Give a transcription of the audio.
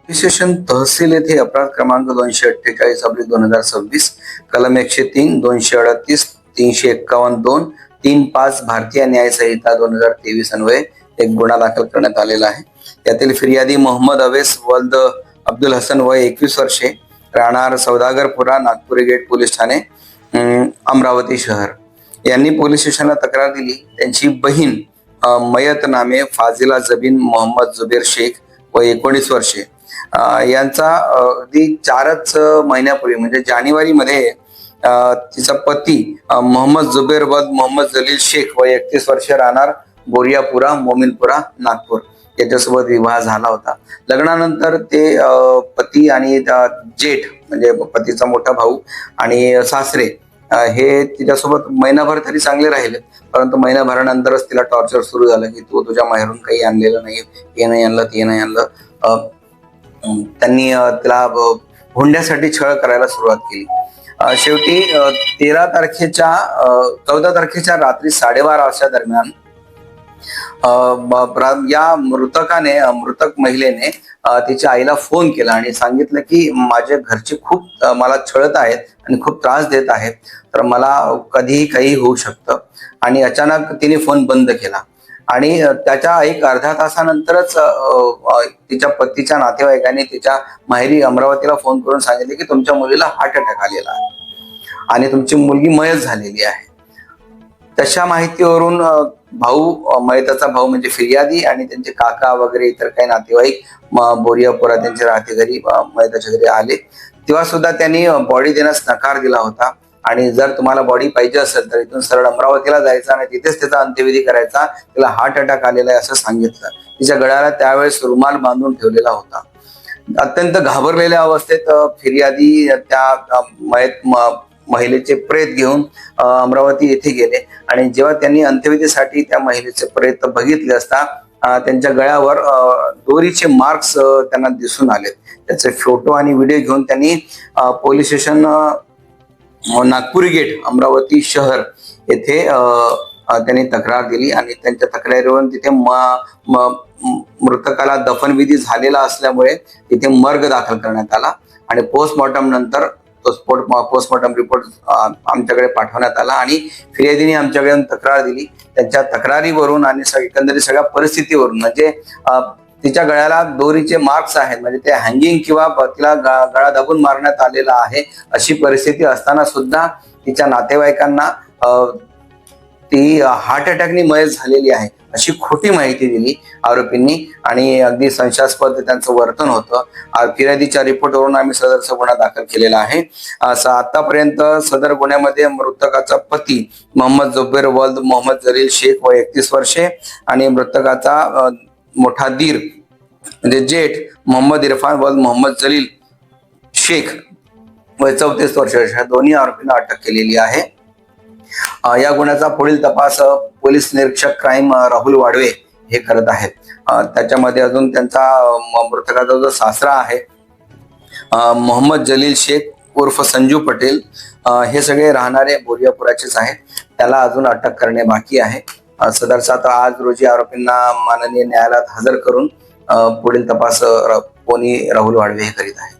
Station तहसील येथे अपराध क्रमांक 248/2026 कलम 103 238 351 235 भारतीय न्याय संहिता 2023 अन्वये एक गुन्हा दाखल करण्यात आलेला आहे। यातील फिर्यादी मोहम्मद अवेस वल्द अब्दुल हसन वय 21 वर्षे राहणार सौदागरपुरा नागपुरी गेट पोलीस ठाणे अमरावती शहर यांनी पोलीस स्टेशनला तक्रार दिली। त्यांची बहीण मयत नामे फाजिला जबीन मोहम्मद जुबेर शेख वय 19 वर्षे यांचा अगदी 4च महिन्यापूर्वी म्हणजे जानेवारी मध्ये तिचा पती मोहम्मद जुबेर वद मोहम्मद जलील शेख वय 31 वर्षे राहणार बोरियापुरा मोमिनपुरा नागपूर याच्यासोबत विवाह झाला होता। लग्नानंतर ते पती आणि जेठ म्हणजे पतीचा मोठा भाऊ आणि सासरे हे तिच्यासोबत महिनाभर तरी चांगले राहिले, परंतु महिनाभरानंतरच तिला टॉर्चर सुरू झालं की तू तुझ्या माहेरून काही आणलेलं नाही, हे नाही आणलं ते नाही आणलं। त्यांनी तिला हुंड्यासाठी छळ करायला सुरुवात केली। शेवटी 14 तारखेच्या रात्री 12:30 वाजता दरम्यान या मृतक महिलेने तिच्या आईला फोन केला आणि सांगितलं की माझे घरचे खूप मला छळत आहेत आणि खूप त्रास देत आहेत, तर मला कधीही काही होऊ शकतं। आणि अचानक तिने फोन बंद केला आणि त्याच्या एक अर्ध्या तासानंतरच तिच्या पतीच्या नातेवाईकांनी तिच्या माहेरी अमरावतीला फोन करून सांगितले की तुमच्या मुलीला हार्ट अटॅक आलेला आहे आणि तुमची मुलगी मयत झालेली आहे। तशा माहितीवरून मयताचा भाऊ म्हणजे फिर्यादी आणि त्यांचे काका वगैरे इतर काही नातेवाईक बोरियापुरा त्यांच्या राहते घरी मयताच्या घरी आले, तेव्हा सुद्धा त्यांनी बॉडी देण्यास नकार दिला होता। आणि जर तुम्हाला बॉडी पाहिजे असेल तर इथून सरळ अमरावतीला जायचं आणि तिथेच त्याचा अंत्यविधी करायचा, तिला हार्ट अटॅक आलेला आहे असं सांगितलं। तिच्या गळ्याला त्यावेळेस रुमाल बांधून ठेवलेला होता। अत्यंत घाबरलेल्या अवस्थेत फिर्यादी त्या महिलेचे प्रेत घेऊन अमरावती येथे गेले आणि जेव्हा त्यांनी अंत्यविधीसाठी त्या महिलेचे प्रेत बघितले असता त्यांच्या गळ्यावर दोरीचे मार्क्स त्यांना दिसून आले। त्याचे फोटो आणि व्हिडिओ घेऊन त्यांनी police station Nagpuri Gate Amravati शहर येथे त्यांनी तक्रार दिली आणि त्यांच्या तक्रारीवरून तिथे मृतकाला दफनविधी झालेला असल्यामुळे तिथे मर्ग दाखल करण्यात आला आणि पोस्टमॉर्टम नंतर पोस्टमॉर्टम रिपोर्ट आमच्याकडे पाठवण्यात आला आणि फिर्यादीने आमच्याकडे तक्रार दिली। त्यांच्या तक्रारीवरून आणि एकंदरीत सगळ्या परिस्थितीवरून म्हणजे तिच्या गळ्याला दोरीचे मार्क्स आहेत, म्हणजे ते हँगिंग किंवा तिला गळा दाबून मारण्यात आलेला आहे अशी परिस्थिती असताना सुद्धा तिच्या नातेवाईकांना ती हार्ट अटॅकने मयत झालेली आहे अशी खोटी माहिती दिली आरोपींनी आणि अगदी संशयास्पद त्यांचं वर्तन होतं। फिर्यादीच्या रिपोर्टवरून आम्ही सदरचा गुन्हा दाखल केलेला आहे। आतापर्यंत सदर गुन्ह्यामध्ये मृतकाचा पती मोहम्मद जुबेर वल्द मोहम्मद जलील शेख वय 31 वर्षे आणि मृतकाचा मोठा दीर म्हणजे जेठ मोहम्मद इरफान वल्द मोहम्मद जलील शेख वय 34 वर्ष अशा दोन्ही आरोपींना अटक केलेली आहे। या गुन्ह्याचा पुढील तपास पोलीस निरीक्षक क्राईम राहुल वाडवे हे करत आहेत। त्याच्यामध्ये अजून त्यांचा मृतकाचा जो सासरा आहे मोहम्मद जलील शेख उर्फ संजू पटेल हे सगळे राहणारे बोरियापुराचेच आहेत, त्याला अजून अटक करणे बाकी आहे। सदरचा आता आज रोजी आरोपींना माननीय न्यायालयात हजर करून पुढील तपास राहुल वाडवे हे करीत आहेत।